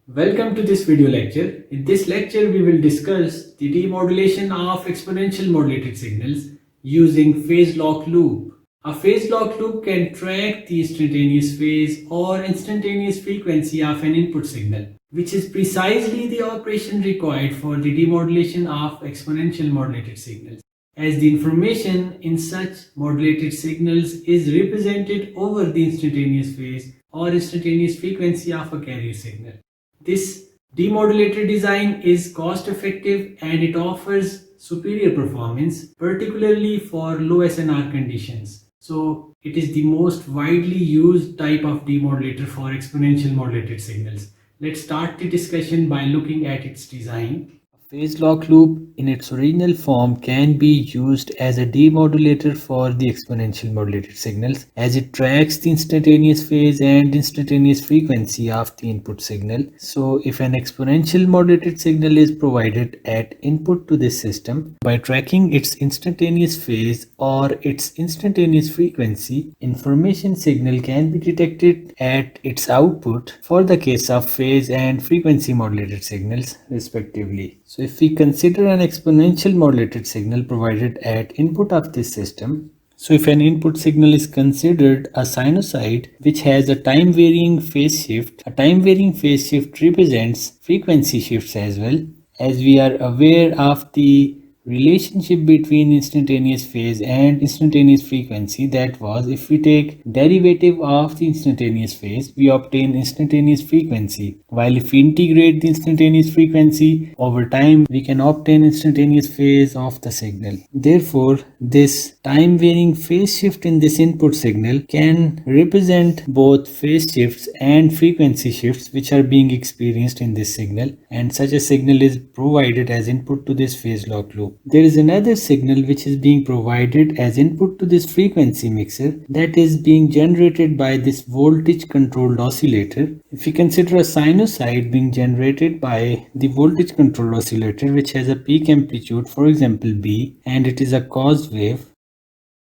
Welcome to this video lecture. In this lecture, we will discuss the demodulation of exponential modulated signals using phase lock loop. A phase lock loop can track the instantaneous phase or instantaneous frequency of an input signal, which is precisely the operation required for the demodulation of exponential modulated signals, as the information in such modulated signals is represented over the instantaneous phase or instantaneous frequency of a carrier signal. This demodulated design is cost effective and it offers superior performance, particularly for low SNR conditions. So it is the most widely used type of demodulator for exponential modulated signals. Let's start the discussion by looking at its design. Phase lock loop in its original form can be used as a demodulator for the exponential modulated signals, as it tracks the instantaneous phase and instantaneous frequency of the input signal. So if an exponential modulated signal is provided at input to this system, by tracking its instantaneous phase or its instantaneous frequency, information signal can be detected at its output for the case of phase and frequency modulated signals respectively. So if we consider an exponential modulated signal provided at input of this system, so if an input signal is considered a sinusoid which has a time varying phase shift, a time varying phase shift represents frequency shifts as well, as we are aware of the relationship between instantaneous phase and instantaneous frequency. That was, if we take derivative of the instantaneous phase, we obtain instantaneous frequency, while if we integrate the instantaneous frequency over time, we can obtain instantaneous phase of the signal. Therefore, this time varying phase shift in this input signal can represent both phase shifts and frequency shifts which are being experienced in this signal, and such a signal is provided as input to this phase lock loop. There is another signal which is being provided as input to this frequency mixer, that is being generated by this voltage controlled oscillator. If we consider a sinusoid being generated by the voltage controlled oscillator which has a peak amplitude, for example B, and it is a cos wave,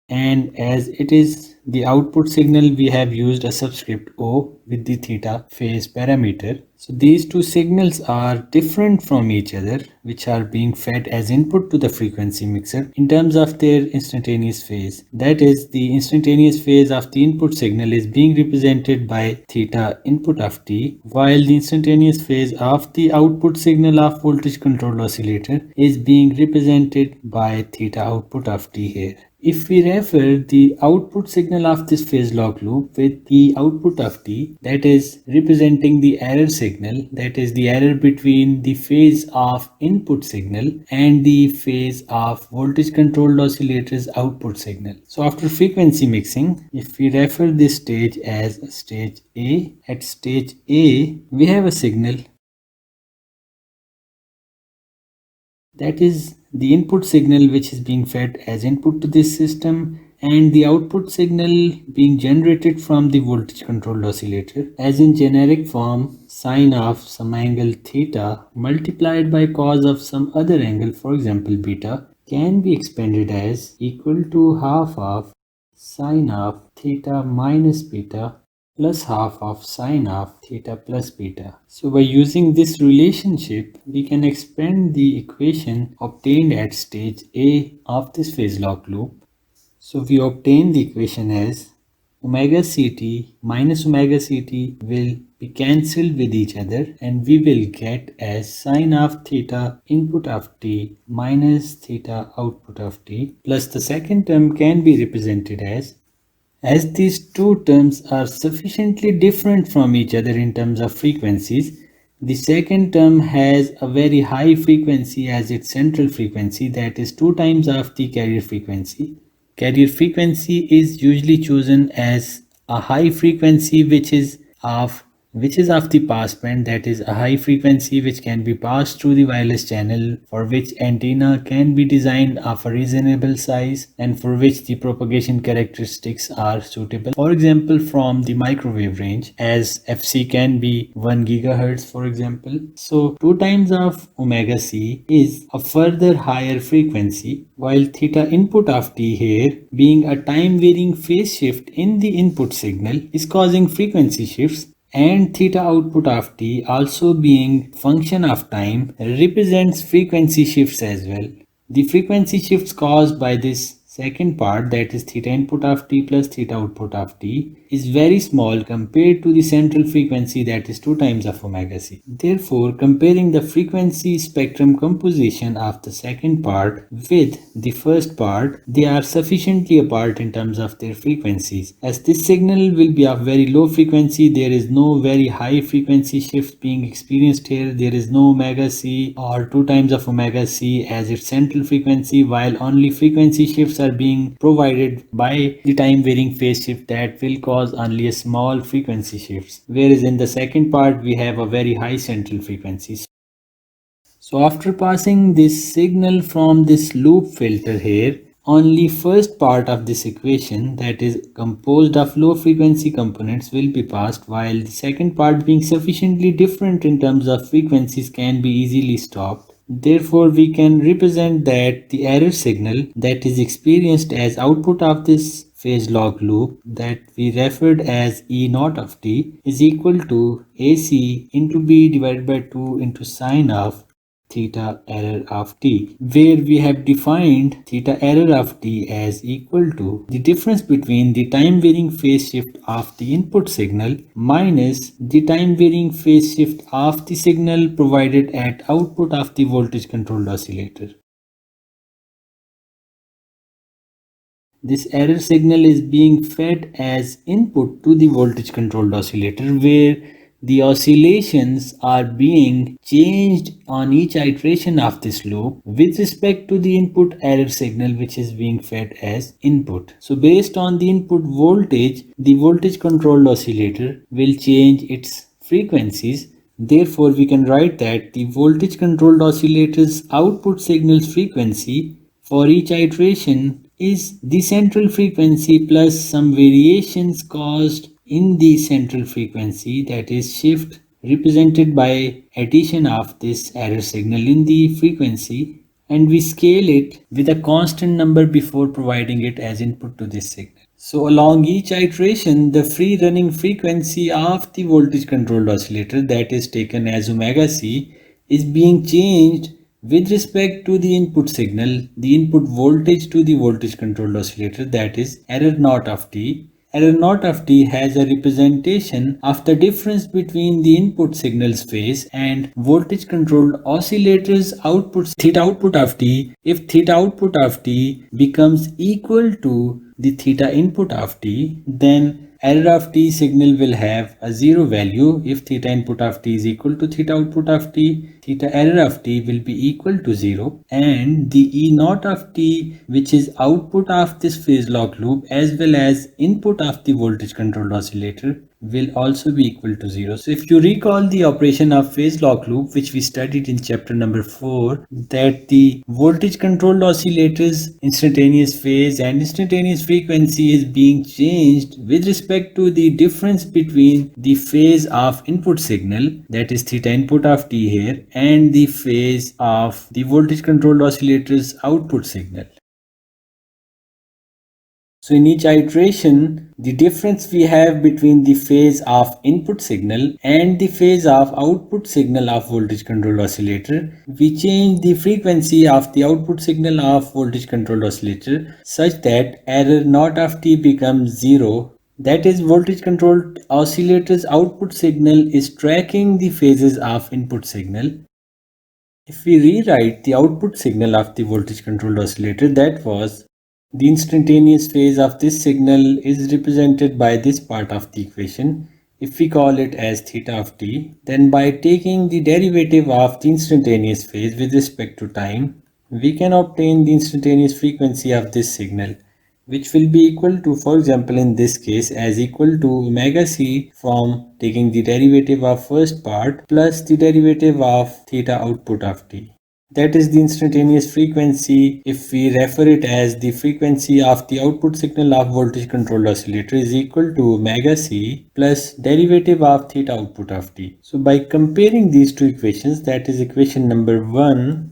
and as it is the output signal, we have used a subscript O with the theta phase parameter. So these two signals are different from each other, which are being fed as input to the frequency mixer in terms of their instantaneous phase. That is, the instantaneous phase of the input signal is being represented by theta input of t, while the instantaneous phase of the output signal of voltage controlled oscillator is being represented by theta output of t here. If we refer the output signal of this phase lock loop with the output of t, that is representing the error signal, that is the error between the phase of input signal and the phase of voltage controlled oscillator's output signal. So after frequency mixing, if we refer this stage as stage A, at stage A we have a signal that is the input signal which is being fed as input to this system, and the output signal being generated from the voltage controlled oscillator as in generic form sine of some angle theta multiplied by cos of some other angle, for example beta, can be expanded as equal to half of sine of theta minus beta plus half of sine of theta plus beta. So by using this relationship, we can expand the equation obtained at stage A of this phase lock loop. So we obtain the equation as omega ct minus omega ct will be cancelled with each other, and we will get as sine of theta input of t minus theta output of t, plus the second term can be represented as these two terms are sufficiently different from each other in terms of frequencies. The second term has a very high frequency as its central frequency, that is 2 times of the carrier frequency. Carrier frequency is usually chosen as a high frequency which is of the passband, that is a high frequency which can be passed through the wireless channel, for which antenna can be designed of a reasonable size and for which the propagation characteristics are suitable. For example, from the microwave range, as FC can be 1 gigahertz for example. So 2 times of omega c is a further higher frequency, while theta input of t here being a time varying phase shift in the input signal is causing frequency shifts, and theta output of t also being function of time represents frequency shifts as well. The frequency shifts caused by this second part, that is theta input of t plus theta output of t, is very small compared to the central frequency, that is 2 times of omega c. Therefore, comparing the frequency spectrum composition of the second part with the first part, they are sufficiently apart in terms of their frequencies. As this signal will be of very low frequency, there is no very high frequency shift being experienced here. There is no omega c or 2 times of omega c as its central frequency, while only frequency shifts are being provided by the time varying phase shift that will cause only a small frequency shifts, whereas in the second part we have a very high central frequency. So after passing this signal from this loop filter here, only first part of this equation, that is composed of low frequency components, will be passed, while the second part, being sufficiently different in terms of frequencies, can be easily stopped. Therefore, we can represent that the error signal that is experienced as output of this phase lock loop, that we referred as E naught of t, is equal to AC into B divided by 2 into sine of theta error of t, where we have defined theta error of t as equal to the difference between the time varying phase shift of the input signal minus the time varying phase shift of the signal provided at output of the voltage controlled oscillator. This error signal is being fed as input to the voltage controlled oscillator, where the oscillations are being changed on each iteration of this loop with respect to the input error signal, which is being fed as input. So based on the input voltage, the voltage controlled oscillator will change its frequencies. Therefore, we can write that the voltage controlled oscillator's output signal's frequency for each iteration is the central frequency plus some variations caused in the central frequency, that is shift, represented by addition of this error signal in the frequency, and we scale it with a constant number before providing it as input to this signal. So along each iteration, the free running frequency of the voltage controlled oscillator, that is taken as omega c, is being changed with respect to the input signal, the input voltage to the voltage controlled oscillator, that is error naught of t. Error naught of t has a representation of the difference between the input signal's phase and voltage controlled oscillator's output, theta output of t. If theta output of t becomes equal to the theta input of t, then error of t signal will have a zero value. If theta input of t is equal to theta output of t, theta error of t will be equal to 0, and the E naught of t, which is output of this phase lock loop as well as input of the voltage controlled oscillator, will also be equal to 0. So if you recall the operation of phase lock loop, which we studied in chapter number 4, that the voltage controlled oscillator's instantaneous phase and instantaneous frequency is being changed with respect to the difference between the phase of input signal, that is theta input of t here, and the phase of the voltage controlled oscillator's output signal. So in each iteration, the difference we have between the phase of input signal and the phase of output signal of voltage controlled oscillator, we change the frequency of the output signal of voltage controlled oscillator such that error naught of t becomes 0. That is, voltage controlled oscillator's output signal is tracking the phases of input signal. If we rewrite the output signal of the voltage controlled oscillator, that was the instantaneous phase of this signal is represented by this part of the equation. If we call it as theta of t, then by taking the derivative of the instantaneous phase with respect to time, we can obtain the instantaneous frequency of this signal, which will be equal to, for example, in this case, as equal to omega c from taking the derivative of first part plus the derivative of theta output of t. That is the instantaneous frequency. If we refer it as the frequency of the output signal of voltage controlled oscillator is equal to omega c plus derivative of theta output of t. So by comparing these two equations, that is equation number 1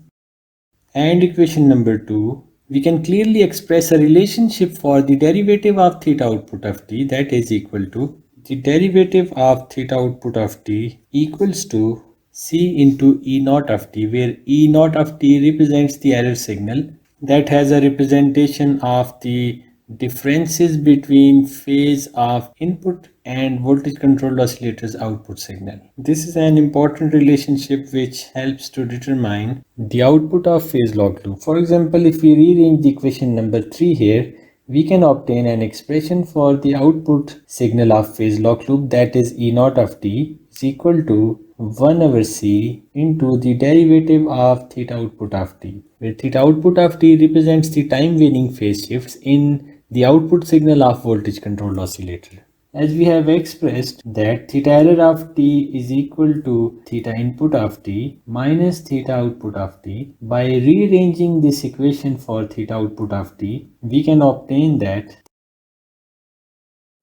and equation number 2, we can clearly express a relationship for the derivative of theta output of t, that is equal to the derivative of theta output of t equals to C into E naught of t, where E naught of t represents the error signal that has a representation of the differences between phase of input and voltage controlled oscillator's output signal. This is an important relationship which helps to determine the output of phase lock loop. For example, if we rearrange the equation number 3 here, we can obtain an expression for the output signal of phase lock loop, that is E naught of t is equal to 1 over C into the derivative of theta output of t, where theta output of t represents the time varying phase shifts in the output signal of voltage controlled oscillator. As we have expressed that theta error of t is equal to theta input of t minus theta output of t, by rearranging this equation for theta output of t, we can obtain that.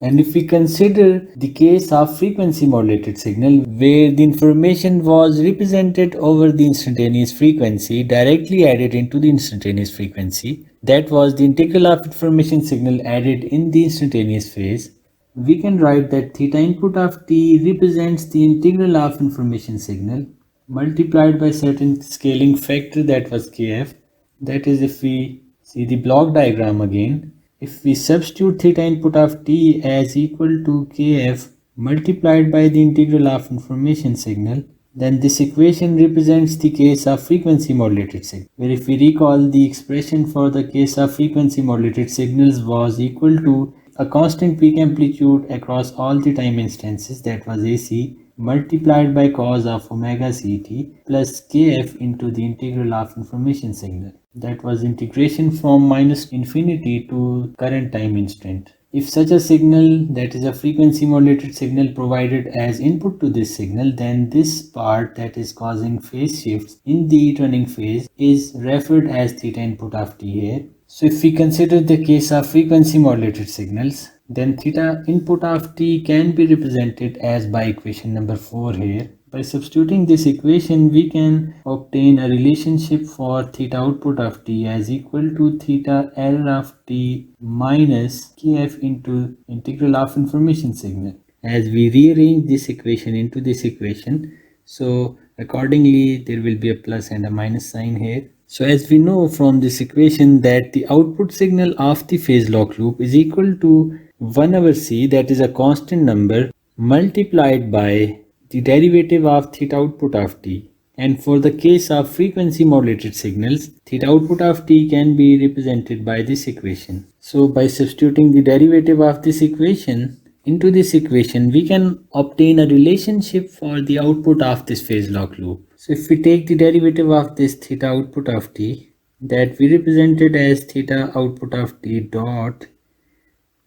And if we consider the case of frequency modulated signal, where the information was represented over the instantaneous frequency directly added into the instantaneous frequency, that was the integral of information signal added in the instantaneous phase, we can write that theta input of t represents the integral of information signal multiplied by certain scaling factor, that was kf. That is, if we see the block diagram again, if we substitute theta input of t as equal to kf multiplied by the integral of information signal, then this equation represents the case of frequency modulated signal, where if we recall, the expression for the case of frequency modulated signals was equal to a constant peak amplitude across all the time instances, that was AC, multiplied by cos of omega ct plus kf into the integral of information signal. That was integration from minus infinity to current time instant. If such a signal, that is a frequency modulated signal, provided as input to this signal, then this part that is causing phase shifts in the running phase is referred as theta input of t here. So if we consider the case of frequency modulated signals, then theta input of t can be represented as by equation number 4 here. By substituting this equation, we can obtain a relationship for theta output of t as equal to theta error of t minus kf into integral of information signal. As we rearrange this equation into this equation, so accordingly there will be a plus and a minus sign here. So as we know from this equation that the output signal of the phase lock loop is equal to 1 over C, that is a constant number, multiplied by the derivative of theta output of t. And for the case of frequency modulated signals, theta output of t can be represented by this equation. So by substituting the derivative of this equation into this equation, we can obtain a relationship for the output of this phase lock loop. So if we take the derivative of this theta output of t, that we represented as theta output of t dot,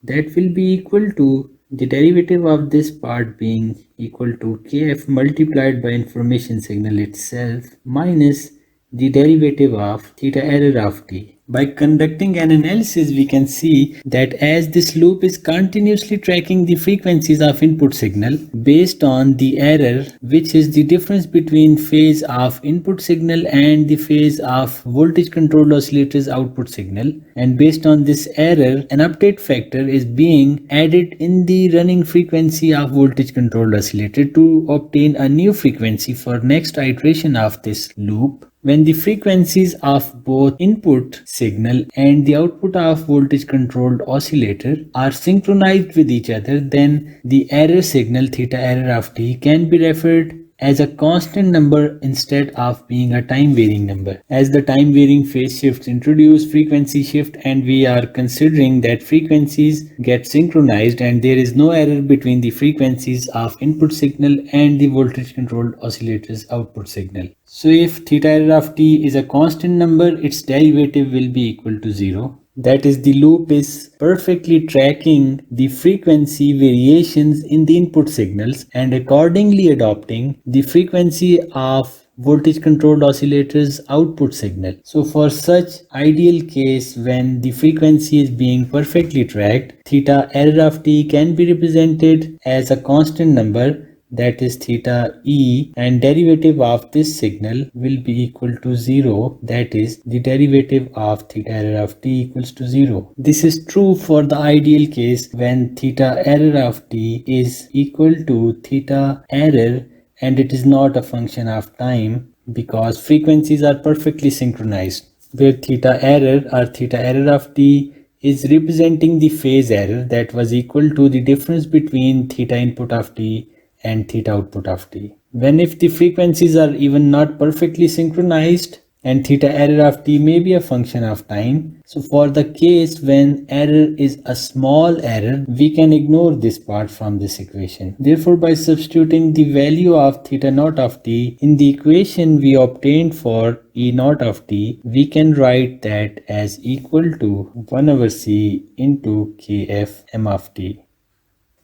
that will be equal to the derivative of this part being equal to kf multiplied by information signal itself minus the derivative of theta error of t. By conducting an analysis, we can see that as this loop is continuously tracking the frequencies of input signal based on the error, which is the difference between phase of input signal and the phase of voltage controlled oscillator's output signal, and based on this error, an update factor is being added in the running frequency of voltage controlled oscillator to obtain a new frequency for next iteration of this loop. When the frequencies of both input signal and the output of voltage controlled oscillator are synchronized with each other, then the error signal theta error of t can be referred as a constant number instead of being a time varying number. As the time varying phase shifts introduce frequency shift, and we are considering that frequencies get synchronized and there is no error between the frequencies of input signal and the voltage controlled oscillator's output signal. So if theta error of t is a constant number, its derivative will be equal to 0. That is, the loop is perfectly tracking the frequency variations in the input signals and accordingly adopting the frequency of voltage controlled oscillator's output signal. So for such ideal case, when the frequency is being perfectly tracked, theta error of t can be represented as a constant number that is theta e, and derivative of this signal will be equal to 0, that is the derivative of theta error of t equals to 0. This is true for the ideal case when theta error of t is equal to theta error and it is not a function of time because frequencies are perfectly synchronized, where theta error or theta error of t is representing the phase error that was equal to the difference between theta input of t and theta output of t. When if the frequencies are even not perfectly synchronized and theta error of t may be a function of time. So for the case when error is a small error, we can ignore this part from this equation. Therefore, by substituting the value of theta naught of t in the equation we obtained for E naught of t, we can write that as equal to 1 over c into kf m of t.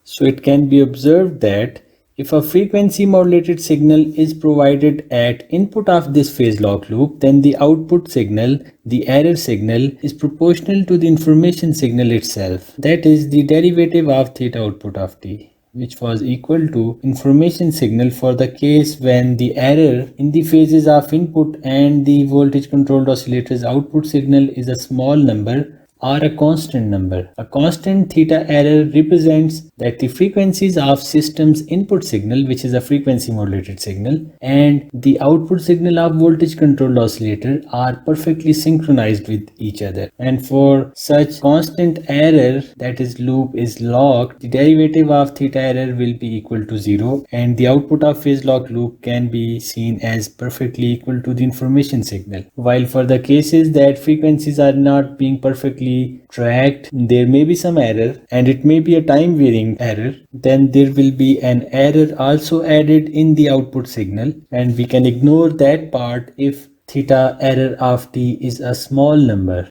So it can be observed that if a frequency modulated signal is provided at input of this phase lock loop, then the output signal, the error signal, is proportional to the information signal itself. That is the derivative of theta output of t, which was equal to information signal for the case when the error in the phases of input and the voltage controlled oscillator's output signal is a small number or a constant number. A constant theta error represents that the frequencies of system's input signal, which is a frequency modulated signal, and the output signal of voltage controlled oscillator are perfectly synchronized with each other. And for such constant error, that is loop is locked, the derivative of theta error will be equal to 0 and the output of phase lock loop can be seen as perfectly equal to the information signal. While for the cases that frequencies are not being perfectly tracked, there may be some error and it may be a time varying error, then there will be an error also added in the output signal and we can ignore that part if theta error of t is a small number.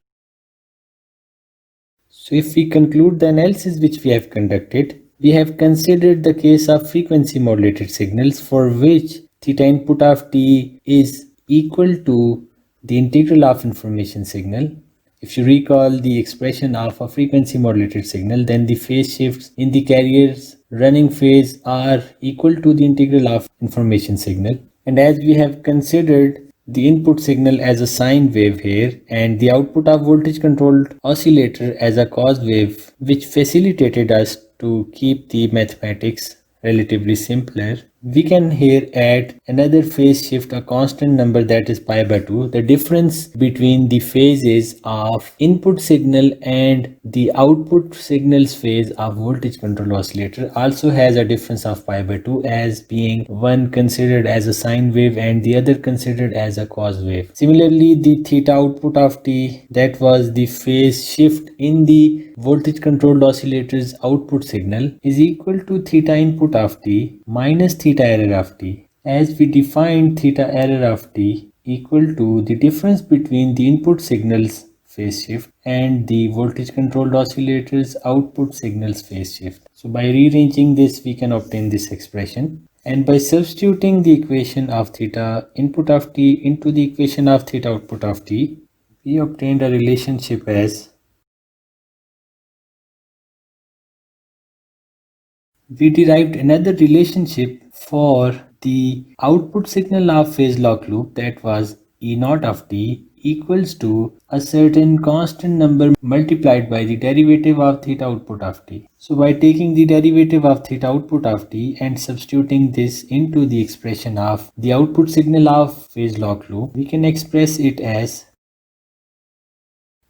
So if we conclude the analysis which we have conducted, we have considered the case of frequency modulated signals for which theta input of t is equal to the integral of information signal. If you recall the expression of a frequency modulated signal, then the phase shifts in the carrier's running phase are equal to the integral of information signal. And as we have considered the input signal as a sine wave here and the output of voltage controlled oscillator as a cos wave, which facilitated us to keep the mathematics relatively simpler, we can here add another phase shift, a constant number that is pi by 2. The difference between the phases of input signal and the output signal's phase of voltage control oscillator also has a difference of pi by 2, as being one considered as a sine wave and the other considered as a cos wave. Similarly, the theta output of t, that was the phase shift in the voltage controlled oscillator's output signal, is equal to theta input of t minus theta error of t, as we defined theta error of t equal to the difference between the input signal's phase shift and the voltage controlled oscillator's output signal's phase shift. So by rearranging this, we can obtain this expression. And by substituting the equation of theta input of t into the equation of theta output of t, we obtained a relationship as we derived another relationship for the output signal of phase lock loop, that was E naught of t equals to a certain constant number multiplied by the derivative of theta output of t. So by taking the derivative of theta output of t and substituting this into the expression of the output signal of phase lock loop, we can express it as,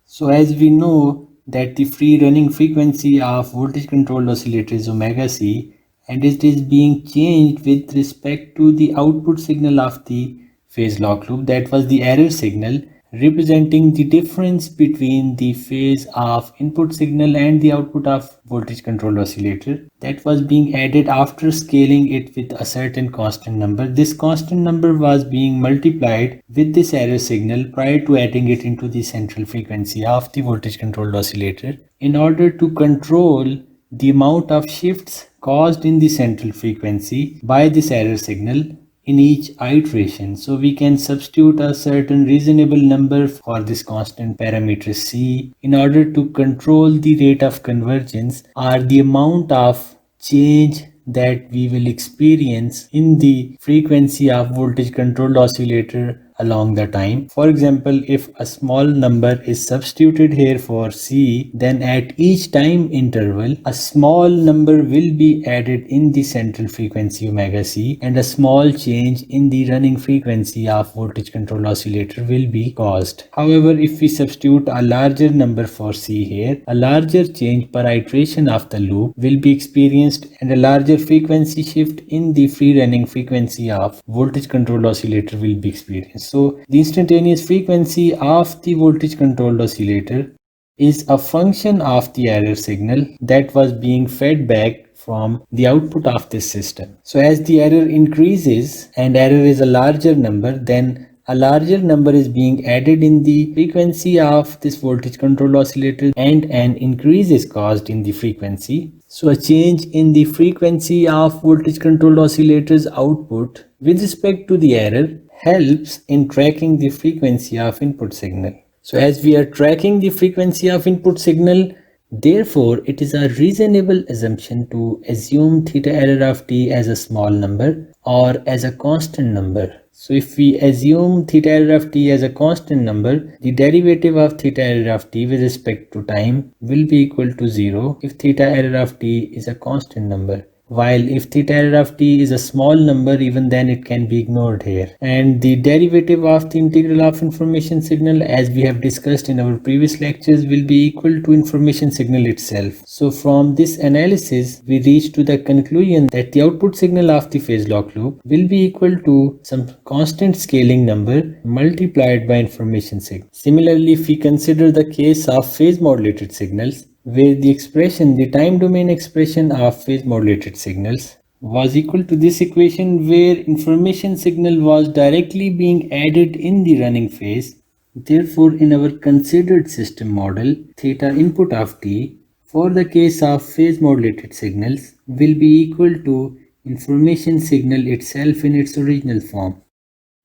so as we know that the free running frequency of voltage controlled oscillator is omega c and it is being changed with respect to the output signal of the phase lock loop, that was the error signal, representing the difference between the phase of input signal and the output of voltage controlled oscillator, that was being added after scaling it with a certain constant number. This constant number was being multiplied with this error signal prior to adding it into the central frequency of the voltage controlled oscillator in order to control the amount of shifts caused in the central frequency by this error signal in each iteration. So we can substitute a certain reasonable number for this constant parameter c in order to control the rate of convergence or the amount of change that we will experience in the frequency of voltage controlled oscillator along the time. For example, if a small number is substituted here for C, then at each time interval, a small number will be added in the central frequency omega C, and a small change in the running frequency of voltage controlled oscillator will be caused. However, if we substitute a larger number for C here, a larger change per iteration of the loop will be experienced, and a larger frequency shift in the free running frequency of voltage controlled oscillator will be experienced. So the instantaneous frequency of the voltage controlled oscillator is a function of the error signal that was being fed back from the output of this system. So as the error increases, and error is a larger number, then a larger number is being added in the frequency of this voltage controlled oscillator, and an increase is caused in the frequency. So a change in the frequency of voltage controlled oscillator's output with respect to the error helps in tracking the frequency of input signal. So as we are tracking the frequency of input signal, therefore it is a reasonable assumption to assume theta error of t as a small number or as a constant number. So if we assume theta error of t as a constant number, the derivative of theta error of t with respect to time will be equal to 0 if theta error of t is a constant number. While if theta error of t is a small number, even then it can be ignored here. And the derivative of the integral of information signal, as we have discussed in our previous lectures, will be equal to information signal itself. So from this analysis, we reach to the conclusion that the output signal of the phase lock loop will be equal to some constant scaling number multiplied by information signal. Similarly, if we consider the case of phase modulated signals, where the time domain expression of phase modulated signals was equal to this equation, where information signal was directly being added in the running phase. Therefore, in our considered system model, theta input of t for the case of phase modulated signals will be equal to information signal itself in its original form.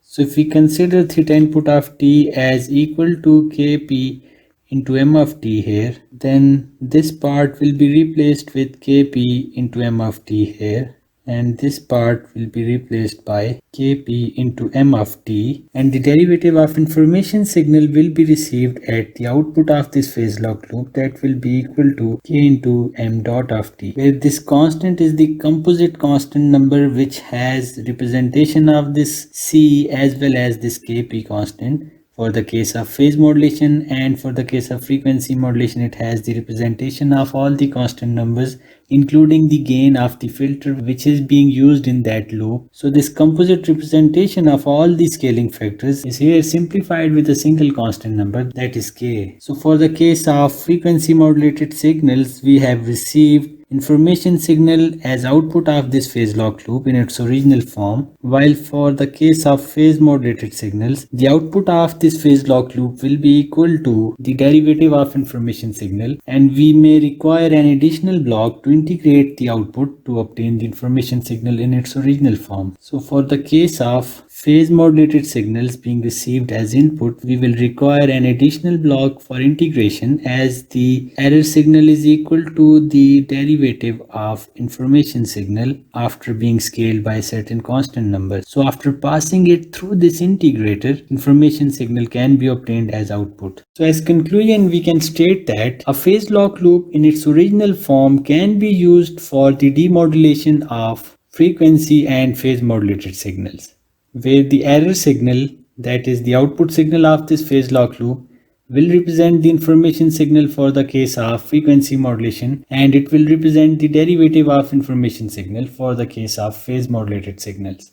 So if we consider theta input of t as equal to kp into m of t here, then this part will be replaced with kp into m of t here, and this part will be replaced by kp into m of t, and the derivative of information signal will be received at the output of this phase lock loop, that will be equal to k into m dot of t, where this constant is the composite constant number which has representation of this c as well as this kp constant. For the case of phase modulation and for the case of frequency modulation, it has the representation of all the constant numbers, including the gain of the filter which is being used in that loop. So this composite representation of all the scaling factors is here simplified with a single constant number, that is k. So for the case of frequency modulated signals, we have received information signal as output of this phase lock loop in its original form, while for the case of phase modulated signals, the output of this phase lock loop will be equal to the derivative of information signal, and we may require an additional block to integrate the output to obtain the information signal in its original form. So for the case of phase modulated signals being received as input, we will require an additional block for integration, as the error signal is equal to the derivative of information signal after being scaled by a certain constant number. So after passing it through this integrator, information signal can be obtained as output. So as conclusion, we can state that a phase lock loop in its original form can be used for the demodulation of frequency and phase modulated signals, where the error signal, that is the output signal of this phase lock loop, will represent the information signal for the case of frequency modulation, and it will represent the derivative of information signal for the case of phase modulated signals.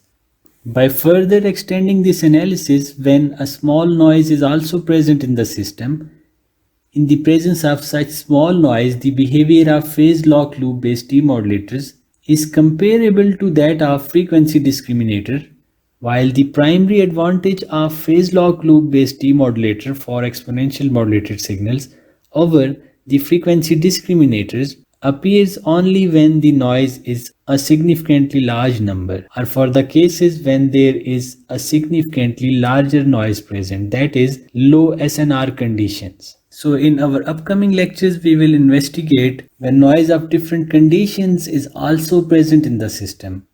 By further extending this analysis, when a small noise is also present in the system, in the presence of such small noise, the behavior of phase lock loop based demodulators is comparable to that of frequency discriminator, while the primary advantage of phase lock loop based demodulator for exponential modulated signals over the frequency discriminators appears only when the noise is a significantly large number, or for the cases when there is a significantly larger noise present, that is low SNR conditions. So in our upcoming lectures, we will investigate when noise of different conditions is also present in the system.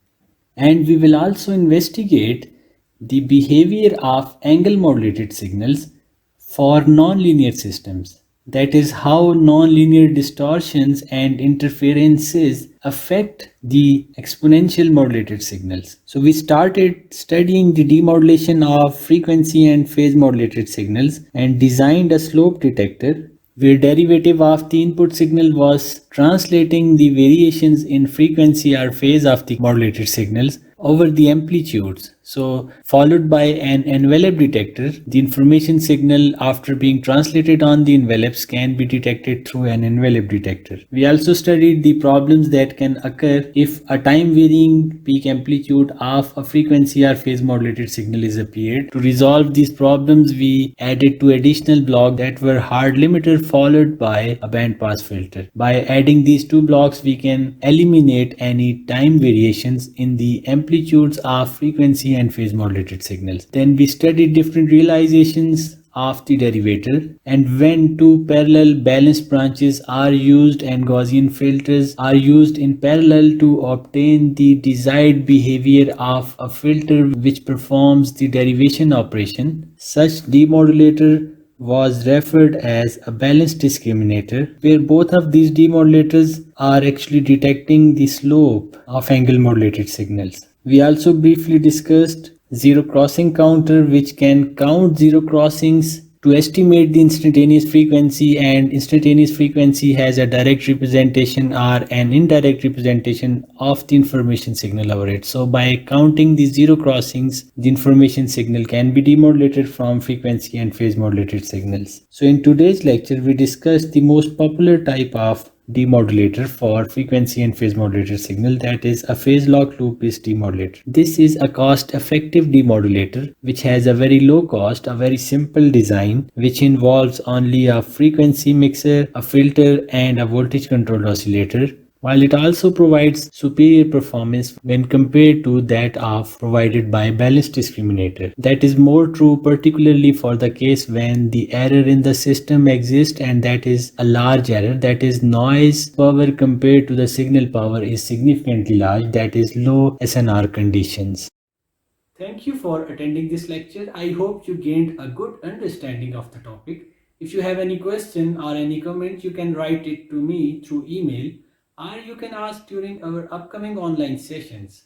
And we will also investigate the behavior of angle modulated signals for nonlinear systems. That is how nonlinear distortions and interferences affect the exponential modulated signals. So we started studying the demodulation of frequency and phase modulated signals and designed a slope detector where derivative of the input signal was translating the variations in frequency or phase of the modulated signals over the amplitudes. So followed by an envelope detector, the information signal after being translated on the envelopes can be detected through an envelope detector. We also studied the problems that can occur if a time varying peak amplitude of a frequency or phase modulated signal is appeared. To resolve these problems, we added two additional blocks that were hard limiter followed by a band pass filter. By adding these two blocks, we can eliminate any time variations in the amplitudes of frequency and phase modulated signals. Then we studied different realizations of the derivator, and when two parallel balanced branches are used and Gaussian filters are used in parallel to obtain the desired behavior of a filter which performs the derivation operation, such demodulator was referred as a balanced discriminator, where both of these demodulators are actually detecting the slope of angle modulated signals. We also briefly discussed zero crossing counter, which can count zero crossings to estimate the instantaneous frequency, and instantaneous frequency has a direct representation or an indirect representation of the information signal over it. So by counting the zero crossings, the information signal can be demodulated from frequency and phase modulated signals. So in today's lecture, we discussed the most popular type of demodulator for frequency and phase modulated signal, that is a phase lock loop based demodulator. This is a cost effective demodulator which has a very low cost, a very simple design which involves only a frequency mixer, a filter and a voltage controlled oscillator, while it also provides superior performance when compared to that of provided by balanced discriminator. That is more true particularly for the case when the error in the system exists, and that is a large error, that is noise power compared to the signal power is significantly large, that is low SNR conditions. Thank you for attending this lecture. I hope you gained a good understanding of the topic. If you have any question or any comment, you can write it to me through email, or you can ask during our upcoming online sessions.